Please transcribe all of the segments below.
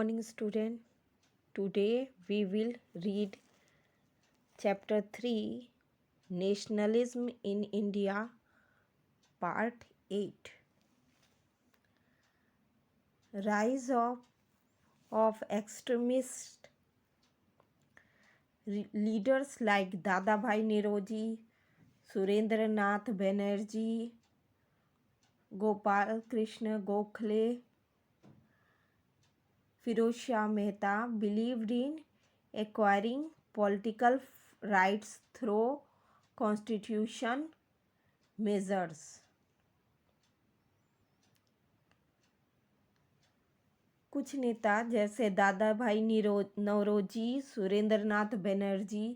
morning, student. Today we will read chapter 3 Nationalism in India, part 8. Rise of extremist leaders like Dadabhai Naoroji, Surendranath Banerjee, Gopal Krishna Gokhale, Firoz Shah Mehta believed in acquiring political rights through constitution measures. कुछ नेता जैसे दादा भाई नौरोजी, सुरेंद्रनाथ बनर्जी,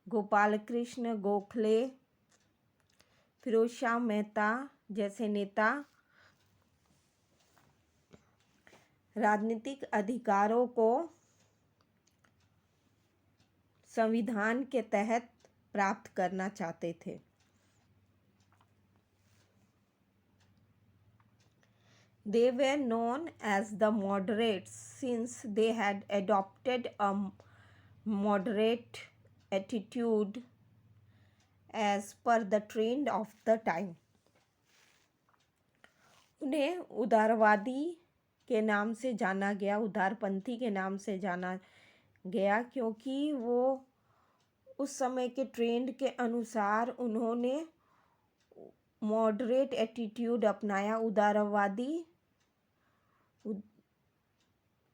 गोपाल कृष्ण गोखले, फिरोज शाह मेहता जैसे नेता राजनीतिक अधिकारों को संविधान के तहत प्राप्त करना चाहते थे। They were known as the moderates since they had adopted a moderate attitude as per the trend of the time. उन्हें उदारवादी के नाम से जाना गया, उदारपंथी के नाम से जाना गया, क्योंकि वो उस समय के ट्रेंड के अनुसार उन्होंने मॉडरेट एटीट्यूड अपनाया, उदारवादी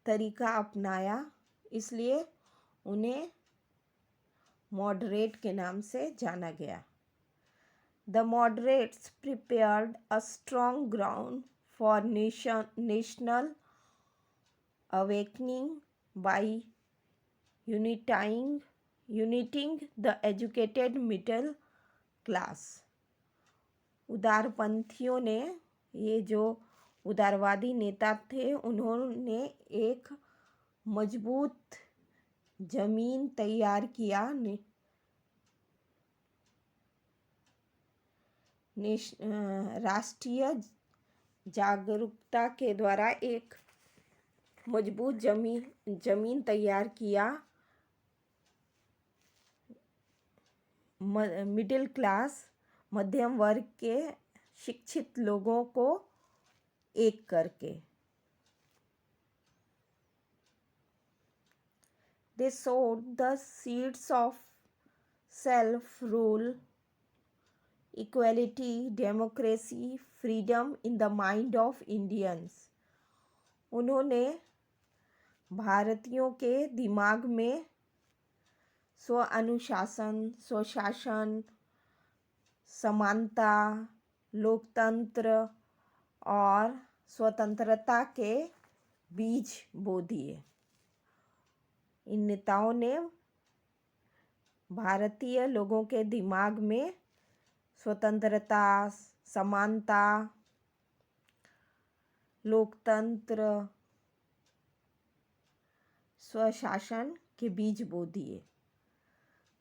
तरीका अपनाया, इसलिए उन्हें मॉडरेट के नाम से जाना गया। The moderates prepared a strong ground for national awakening by uniting the educated middle class. उदारपंथियों ने, ये जो उदारवादी नेता थे, उन्होंने एक मजबूत जमीन तैयार किया राष्ट्रीय जागरूकता के द्वारा एक मजबूत जमीन तैयार किया मिडिल क्लास, मध्यम वर्ग के शिक्षित लोगों को एक करके। They sowed the seeds of self-rule, equality, democracy, freedom in the mind of Indians. उन्होंने भारतीयों के दिमाग में स्व अनुशासन, स्वशासन, समानता, लोकतंत्र और स्वतंत्रता के बीज बो दिए। इन नेताओं ने भारतीय लोगों के दिमाग में स्वतंत्रता, समानता, लोकतंत्र, स्वशासन के बीज बो दिए।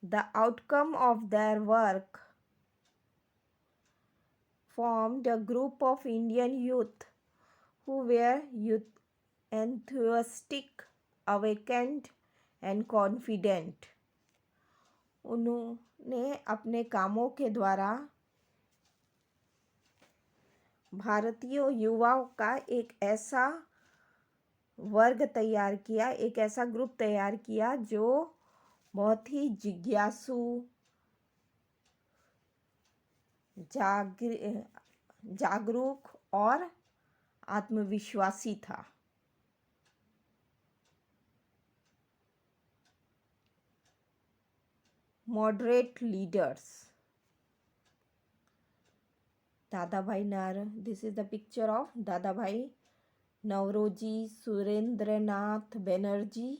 The outcome of their work formed a group of Indian youth who were enthusiastic, awakened and confident. उन्होंने अपने कामों के द्वारा भारतीय युवाओं का एक ऐसा वर्ग तैयार किया, एक ऐसा ग्रुप तैयार किया जो बहुत ही जिज्ञासु, जागरूक और आत्मविश्वासी था। Moderate leaders. Dadabhai Naoroji. This is the picture of Dadabhai Naoroji, Surendranath Banerjee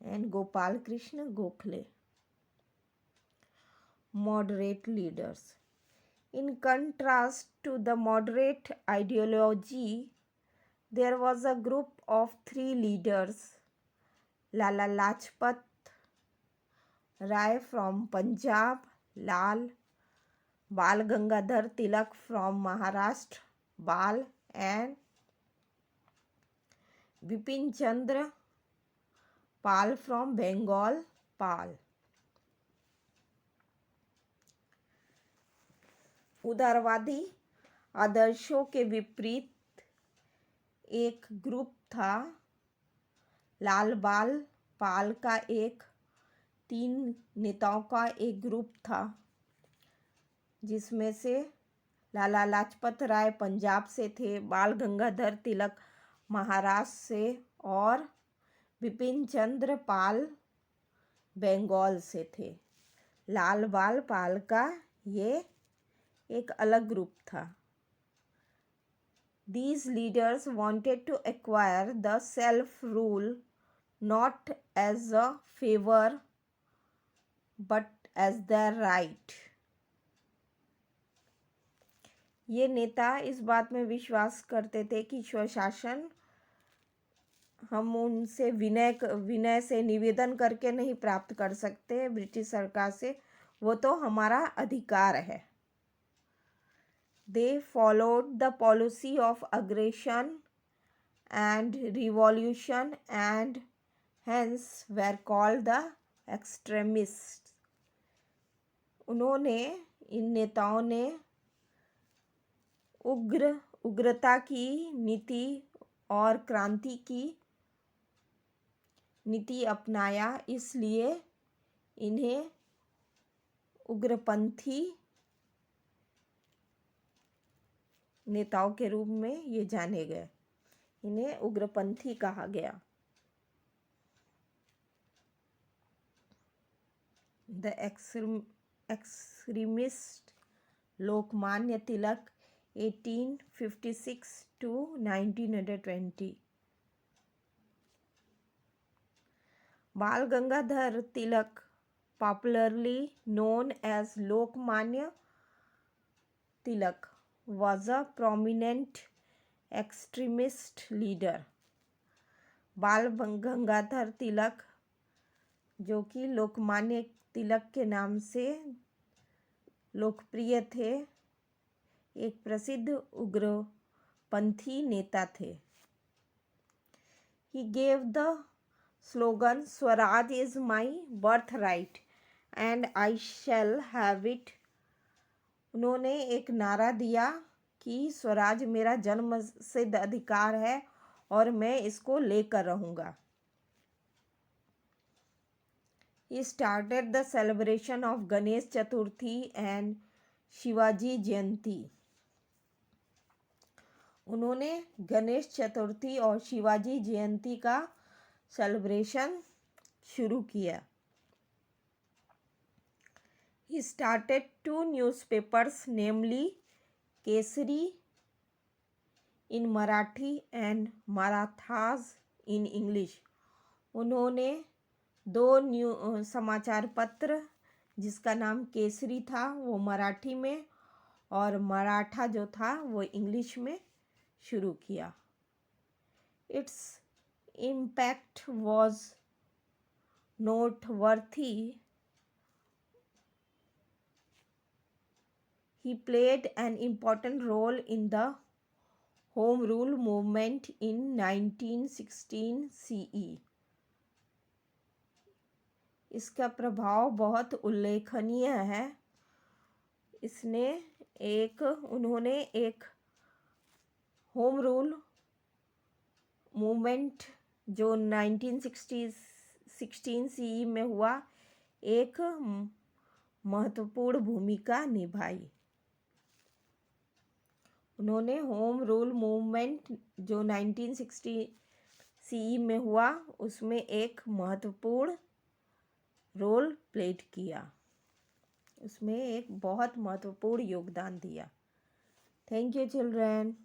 and Gopal Krishna Gokhale. Moderate leaders. In contrast to the moderate ideology, there was a group of 3 leaders: Lala Lajpat Rai from Punjab, Bal Gangadhar Tilak from Maharashtra, Bal, and Bipin Chandra Pal from Bengal, Pal. उदारवादी आदर्शों के विपरीत एक group था। लाल बाल पाल का एक 3 नेताओं का एक ग्रुप था, जिसमें से लाला लाजपत राय पंजाब से थे, बाल गंगाधर तिलक महाराष्ट्र से और बिपिन चंद्र पाल बंगाल से थे। लाल बाल पाल का ये एक अलग ग्रुप था। These leaders wanted to acquire the self-rule not as a favor but as their right. ये नेता इस बात में विश्वास करते थे कि स्वशासन हम उनसे विनय से निवेदन करके नहीं प्राप्त कर सकते ब्रिटिश सरकार से, वो तो हमारा अधिकार है। They followed the policy of aggression and revolution and hence were called the extremists. इन नेताओं ने उग्रता की नीति और क्रांति की नीति अपनाया, इसलिए इन्हें उग्रपंथी नेताओं के रूप में ये जाने गए। इन्हें उग्रपंथी कहा गया। The extremist Lokmanya Tilak 1856 to 1920। बाल Gangadhar Tilak, popularly known as Lokmanya Tilak, was a prominent extremist leader. बाल गंगाधर तिलक, जो कि लोकमान्य तिलक के नाम से लोकप्रिय थे, एक प्रसिद्ध उग्रपंथी नेता थे। He gave the slogan Swaraj is my birthright and I shall have it. उन्होंने एक नारा दिया कि स्वराज मेरा जन्म सिद्ध अधिकार है और मैं इसको लेकर रहूँगा। He started the celebration of Ganesh Chaturthi and Shivaji जयंती। उन्होंने गणेश चतुर्थी और शिवाजी जयंती का सेलिब्रेशन शुरू किया। He started 2 newspapers, namely Kesari in Marathi and Marathas in English. उन्होंने 2 समाचार पत्र, जिसका नाम केसरी था वो मराठी में और मराठा जो था वो इंग्लिश में शुरू किया। Its impact was noteworthy. He played an important role in the Home Rule movement in 1916 CE. इसका प्रभाव बहुत उल्लेखनीय है। उन्होंने एक होम रूल मूवमेंट जो 1916 CE में हुआ, एक महत्वपूर्ण भूमिका निभाई। उन्होंने होम रूल मूवमेंट जो 1960 CE में हुआ उसमें एक महत्वपूर्ण रोल प्लेड किया, उसमें एक बहुत महत्वपूर्ण योगदान दिया। Thank you children.